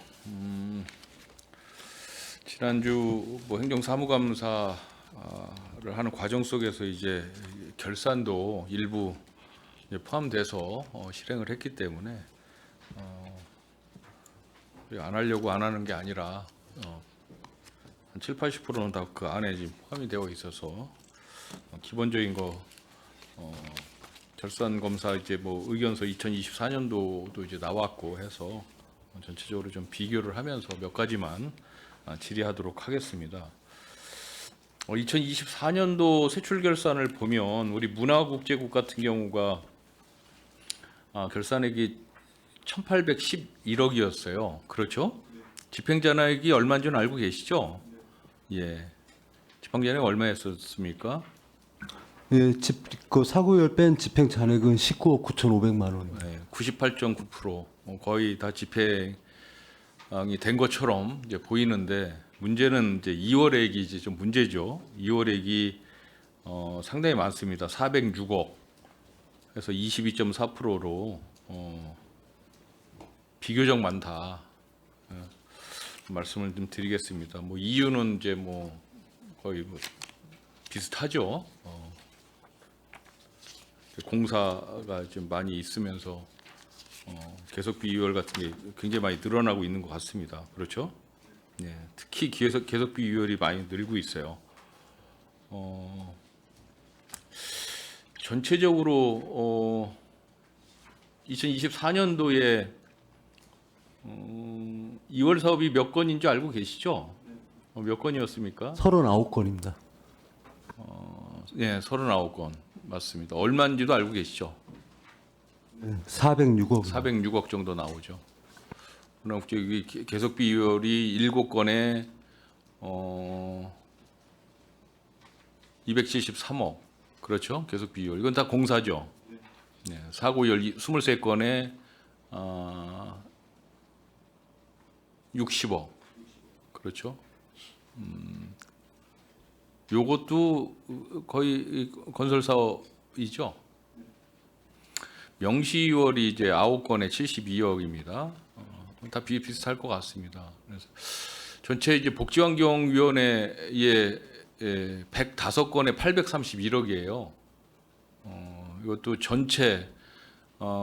지난주 뭐 행정사무감사를 하는 과정 속에서 이제 결산도 일부 이제 포함돼서 실행을 했기 때문에 안 하려고 안 하는 게 아니라 한 7, 80%는 다 그 안에 지금 포함이 되어 있어서 기본적인 거 결산 검사 이제 뭐 의견서 2024년도도 이제 나왔고 해서 전체적으로 좀 비교를 하면서 몇 가지만 질의하도록 하겠습니다. 2024년도 세출 결산을 보면 우리 문화국제국 같은 경우가 결산액이 1,811억이었어요. 그렇죠? 집행잔액이 얼마인 줄 알고 계시죠? 예. 집행잔액 얼마였었습니까? 예, 그 사고율 뺀 집행 잔액은 19억 9,500만 원. 네, 98.9% 거의 다 집행이 된 것처럼 이제 보이는데 문제는 이제 2월액이 이제 좀 문제죠. 2월액이 상당히 많습니다. 406억 해서 22.4%로 비교적 많다. 말씀을 좀 드리겠습니다. 뭐 이유는 이제 뭐 거의 뭐 비슷하죠. 공사가 좀 많이 있으면서 계속비 유월 같은 게 굉장히 많이 늘어나고 있는 것 같습니다. 그렇죠? 예, 특히 계속비 유월이 많이 늘고 있어요. 전체적으로 2024년도에 2월 사업이 몇 건인 줄 알고 계시죠? 몇 건이었습니까? 39건입니다. 네, 39건 맞습니다. 얼마인지도 알고 계시죠? 406억. 406억 정도 나오죠. 그럼 여기 계속비 유월이 7건에 273억. 그렇죠? 계속비 유월. 이건 다 공사죠. 네, 사고율 23건에 60억. 그렇죠? 요것도 거의 건설 사업이죠. 명시 유월이 이제 9건에 72억입니다. 다 비슷할 것 같습니다. 그래서 전체 이제 복지환경위원회에 105건에 831억이에요. 이것도 전체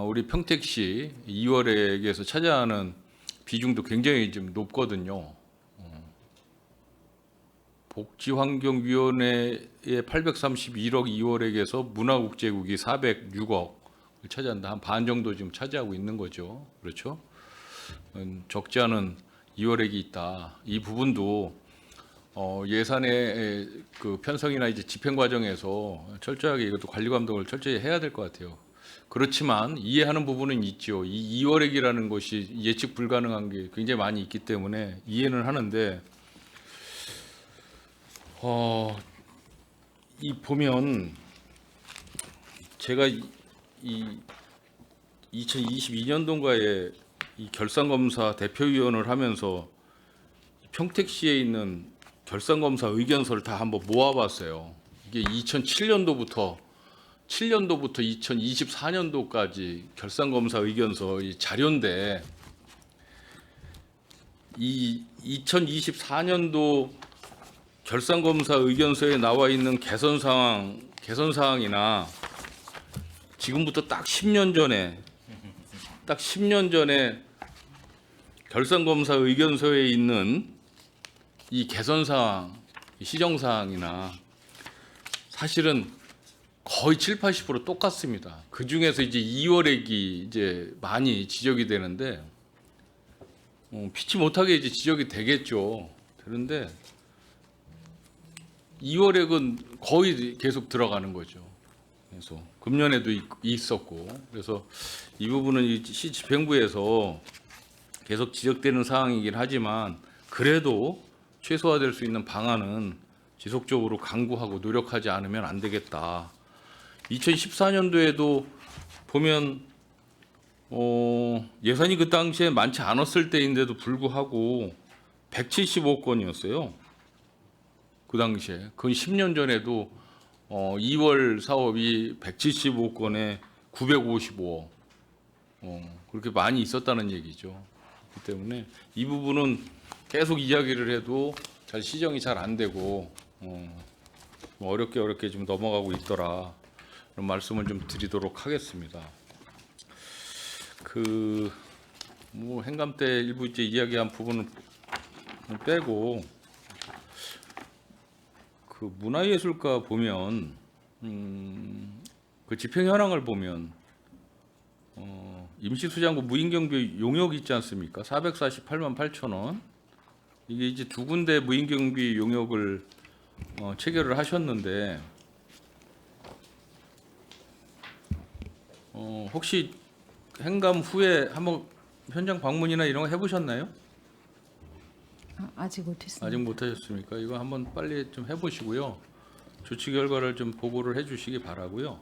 우리 평택시 2월액에서 차지하는 비중도 굉장히 좀 높거든요. 복지환경위원회의 831억 2월액에서 문화국제국이 406억을 차지한다. 한 반 정도 지금 차지하고 있는 거죠. 그렇죠? 적지 않은 2월액이 있다. 이 부분도 예산의 그 편성이나 이제 집행 과정에서 철저하게 이것도 관리 감독을 철저히 해야 될 것 같아요. 그렇지만 이해하는 부분은 있죠. 이 2월액이라는 것이 예측 불가능한 게 굉장히 많이 있기 때문에 이해는 하는데 이 보면 제가 이 2022년도인가에 이 결산검사 대표위원을 하면서 평택시에 있는 결산검사 의견서를 다 한번 모아봤어요. 이게 2007년도부터 2024년도까지 결산검사 의견서 이 자료인데 이 2024년도 결산검사 의견서에 나와 있는 개선 사항이나 지금부터 딱 10년 전에 결산검사 의견서에 있는 이 개선 사항, 시정 사항이나 사실은 거의 70~80% 똑같습니다. 그 중에서 이제 2월액이 이제 많이 지적이 되는데 피치 못하게 이제 지적이 되겠죠. 그런데 2월액은 거의 계속 들어가는 거죠. 그래서 금년에도 있었고, 그래서 이 부분은 이 시 집행부에서 계속 지적되는 사항이긴 하지만 그래도 최소화될 수 있는 방안은 지속적으로 강구하고 노력하지 않으면 안 되겠다. 2014년도에도 보면 예산이 그 당시에 많지 않았을 때인데도 불구하고 175건이었어요. 그 당시에. 그건 10년 전에도 2월 사업이 175건에 955억 그렇게 많이 있었다는 얘기죠. 그렇기 때문에 이 부분은 계속 이야기를 해도 잘 시정이 잘 안 되고 어렵게 좀 넘어가고 있더라. 그런 말씀을 좀 드리도록 하겠습니다. 뭐 행감 때 일부 이제 이야기한 부분은 빼고 그 문화예술가 보면 그 집행 현황을 보면 임시수장고 무인경비 용역 있지 않습니까? 448만 8천 원. 이게 이제 두 군데 무인경비 용역을 체결을 하셨는데 혹시 행감 후에 한번 현장 방문이나 이런 거 해보셨나요? 아직 못했습니다. 아직 못하셨습니까? 이거 한번 빨리 좀 해보시고요. 조치 결과를 좀 보고를 해주시기 바라고요.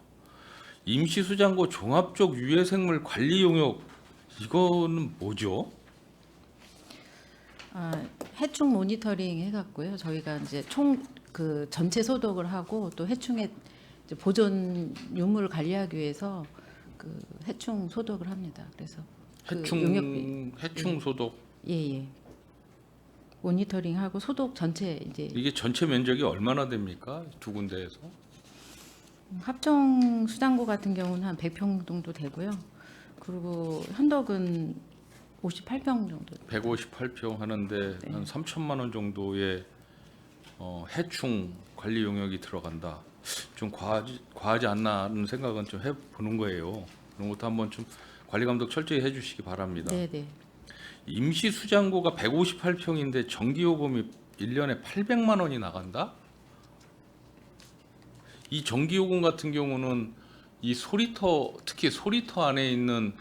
임시수장고 종합적 유해생물 관리 용역 이거는 뭐죠? 해충 모니터링 해갖고요. 저희가 이제 그 전체 소독을 하고 또 해충의 이제 보존 유무를 관리하기 위해서 그 해충 소독을 합니다. 그래서 해충 소독. 예. 모니터링하고 소독 전체 이제 이게 전체 면적이 얼마나 됩니까? 두 군데에서? 합정 수장고 같은 경우는 한 100평 정도 되고요. 그리고 현덕은 58평 정도. 158평 하는데 네. 한 3천만 원 정도의 해충 관리 용역이 들어간다. 좀 과하지 않나 하는 생각은 좀 해보는 거예요. 그런 것도 한번 좀 관리 감독 철저히 해주시기 바랍니다. 네네. 임시 수장고가 158평인데 전기요금이 1년에 800만 원이 나간다? 이 전기요금 같은 경우는 이 특히 소리터 안에 있는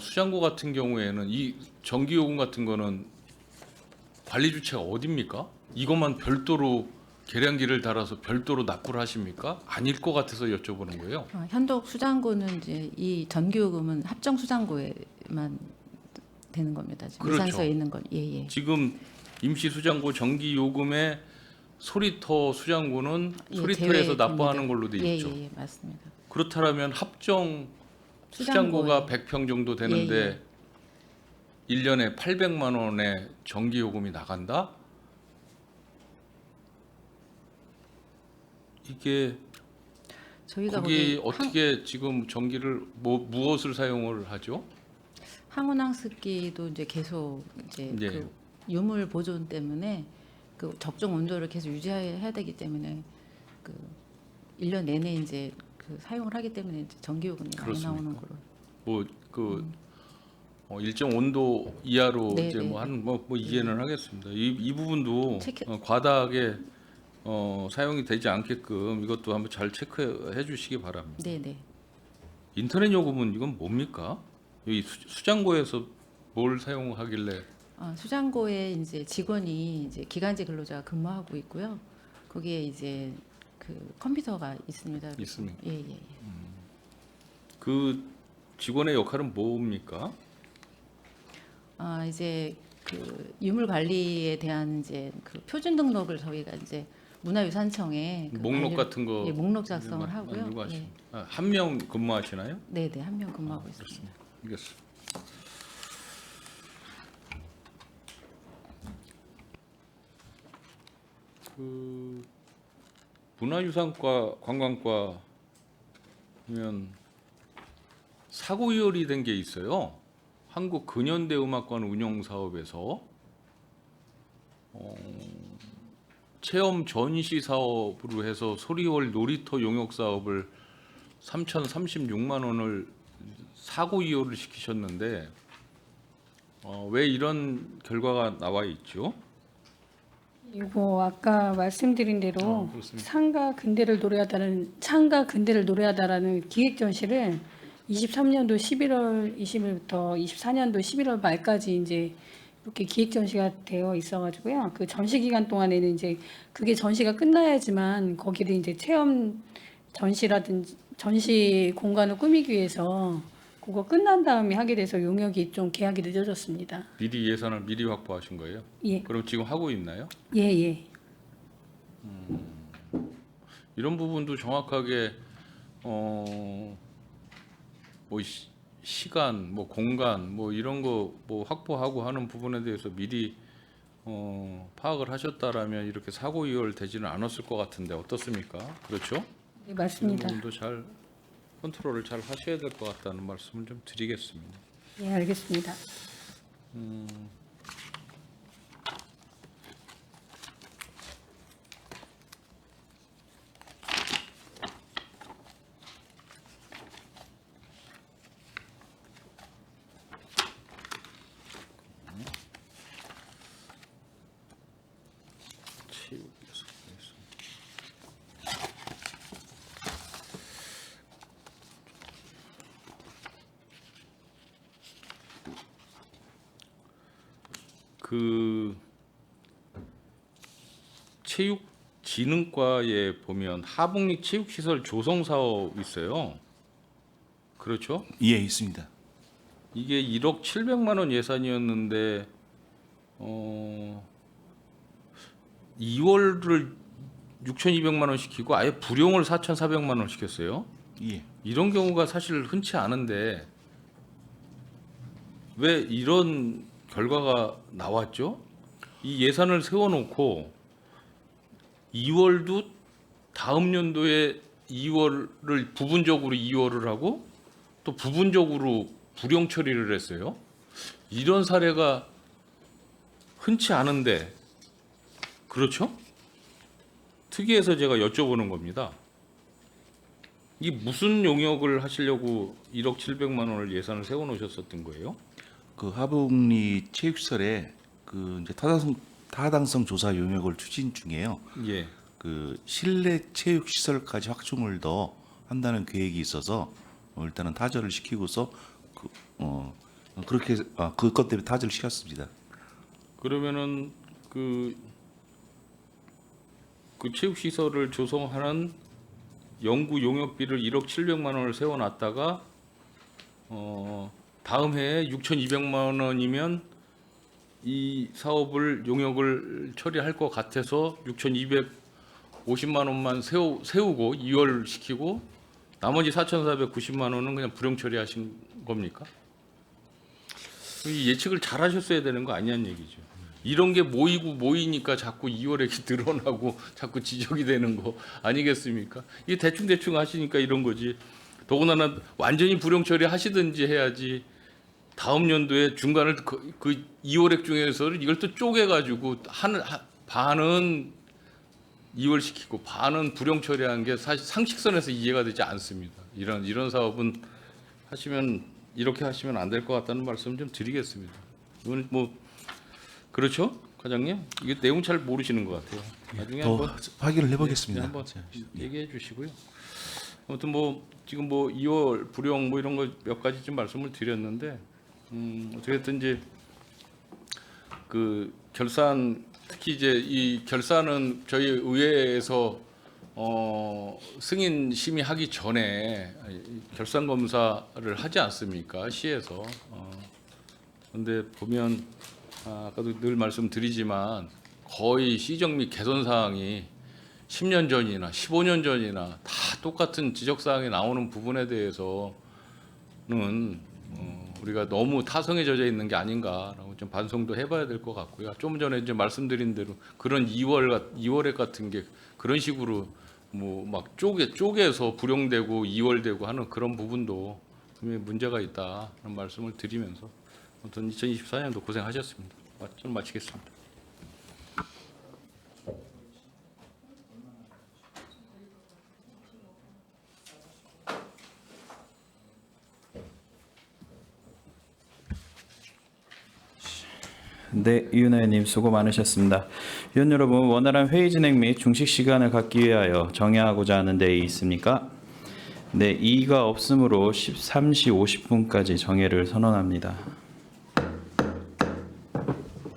수장고 같은 경우에는 이 전기요금 같은 거는 관리 주체가 어디입니까? 이것만 별도로 계량기를 달아서 별도로 납부를 하십니까? 아닐 것 같아서 여쭤보는 거예요. 현덕 수장고는 이제 이 전기요금은 합정 수장고에만 되는 겁니다. 지금 그렇죠. 예산서에 있는 건 예. 지금 임시 수장고 전기 요금에 소리터 수장고는 소리터에서 납부하는 걸로 돼 있죠. 예, 맞습니다. 그렇다면 합정 수장고가 100평 정도 되는데 1년에 800만 원의 전기 요금이 나간다? 이게 저희가 거기 어떻게 지금 전기를 무엇을 사용을 하죠? 항온항습기도 이제 계속 이제 예. 그 유물 보존 때문에 그 적정 온도를 계속 유지해야 되기 때문에 그 1년 내내 이제 그 사용을 하기 때문에 이제 전기요금이 많이 그렇습니까? 나오는 걸로. 뭐그 일정 온도 이하로 네, 이제 네, 뭐 한 뭐 이해는 하겠습니다. 이 부분도 체크- 과다하게 사용이 되지 않게끔 이것도 한번 잘 체크해 주시기 바랍니다. 네네. 인터넷 요금은 이건 뭡니까? 여기 수장고에서 뭘 사용하길래 수장고에 이제 직원이 이제 기간제 근로자가 근무하고 있고요. 거기에 이제 그 컴퓨터가 있습니다. 있습니까? 예예. 그 직원의 역할은 뭡니까? 이제 그 유물 관리에 대한 이제 그 표준 등록을 저희가 이제 문화유산청에 그 목록 관리를- 같은 거 예, 목록 작성을 만- 하고요. 만들고 하시- 예. 한 명 근무하시나요? 네네 한 명 근무하고 있습니다. 그렇습니다. 알겠습니다. 그 문화유산과 관광과면 사고 이월이 된 게 있어요. 한국 근현대 음악관 운영 사업에서 체험 전시 사업으로 해서 소리월 놀이터 용역 사업을 3,036만 원을 사고 이월을 시키셨는데 왜 이런 결과가 나와 있죠? 이거 아까 말씀드린 대로 그렇습니다. 창가 근대를 노래하다라는 기획 전시를 23년도 11월 20일부터 24년도 11월 말까지 이제 이렇게 기획 전시가 되어 있어가지고요. 그 전시 기간 동안에는 이제 그게 전시가 끝나야지만 거기를 이제 체험 전시라든지 전시 공간을 꾸미기 위해서 그거 끝난 다음에 하게 돼서 용역이 좀 계약이 늦어졌습니다. 미리 예산을 미리 확보하신 거예요? 예, 그럼 지금 하고 있나요? 예, 예. 이런 부분도 정확하게 뭐 시간, 뭐 공간, 뭐 이런 거 뭐 확보하고 하는 부분에 대해서 미리 파악을 하셨다라면 이렇게 사고 이월 되지는 않았을 것 같은데 어떻습니까? 그렇죠? 네, 이런 맞습니다. 부분도 잘 컨트롤을 잘 하셔야 될 것 같다는 말씀을 좀 드리겠습니다. 예, 알겠습니다. 체육에서 그 체육진흥과에 보면 하북리 체육시설 조성 사업 있어요. 그렇죠? 예, 있습니다. 이게 1억 700만 원 예산이었는데 2월을 6,200만 원 시키고 아예 불용을 4,400만 원 시켰어요. 예. 이런 경우가 사실 흔치 않은데 왜 이런 결과가 나왔죠? 이 예산을 세워놓고 2월도 다음 연도에 2월을 부분적으로 2월을 하고 또 부분적으로 불용 처리를 했어요. 이런 사례가 흔치 않은데 그렇죠? 특이해서 제가 여쭤보는 겁니다. 이게 무슨 용역을 하시려고 1억 700만 원을 예산을 세워 놓으셨었던 거예요? 그 하북리 체육시설에 그 이제 타당성 조사 용역을 추진 중이에요. 예. 그 실내 체육 시설까지 확충을 더 한다는 계획이 있어서 일단은 타결을 시키고서 그렇게 그것 때문에 타결을 시켰습니다. 그러면은 그 체육 시설을 조성하는 연구 용역비를 1억 700만 원을 세워 놨다가 다음 해에 6,200만 원이면 이 사업을 용역을 처리할 것 같아서 6,250만 원만 세우고 2월 시키고 나머지 4,490만 원은 그냥 불용 처리하신 겁니까? 이 예측을 잘 하셨어야 되는 거 아니냐는 얘기죠. 이런 게 모이니까 자꾸 2월액이 늘어나고 자꾸 지적이 되는 거 아니겠습니까? 이게 대충 하시니까 이런 거지. 더군다나 완전히 불용 처리 하시든지 해야지 다음 연도에 중간을 그 2월액 중에서 이걸 또 쪼개가지고 반은 2월 시키고 반은 불용 처리하는 게 사실 상식선에서 이해가 되지 않습니다. 이런 사업은 이렇게 하시면 안 될 것 같다는 말씀 좀 드리겠습니다. 이건 뭐 그렇죠, 과장님? 이게 내용 잘 모르시는 것 같아요. 나중에 더 한번 확인을 해보겠습니다. 한번 얘기해 주시고요. 아무튼 뭐 지금 뭐 2월 불용 뭐 이런 거 몇 가지 좀 말씀을 드렸는데 어쨌든 이제 그 결산 특히 이제 이 결산은 저희 의회에서 승인 심의하기 전에 결산 검사를 하지 않습니까? 시에서. 그런데 보면 아까도 늘 말씀드리지만 거의 시정 및 개선 사항이 10년 전이나 15년 전이나 다 똑같은 지적 사항이 나오는 부분에 대해서는 우리가 너무 타성에 젖어 있는 게 아닌가라고 좀 반성도 해봐야 될 것 같고요. 좀 전에 이제 말씀드린 대로 그런 2월액 같은 게 그런 식으로 뭐 막 쪼개서 불용되고 2월되고 하는 그런 부분도 분명히 문제가 있다는 말씀을 드리면서 아무튼 2024년도 고생하셨습니다. 좀 마치겠습니다. 네, 이윤아 의원님 수고 많으셨습니다. 위원 여러분, 원활한 회의 진행 및 중식 시간을 갖기 위하여 정해하고자 하는 데이 있습니까? 네, 이의가 없으므로 13시 50분까지 정회를 선언합니다.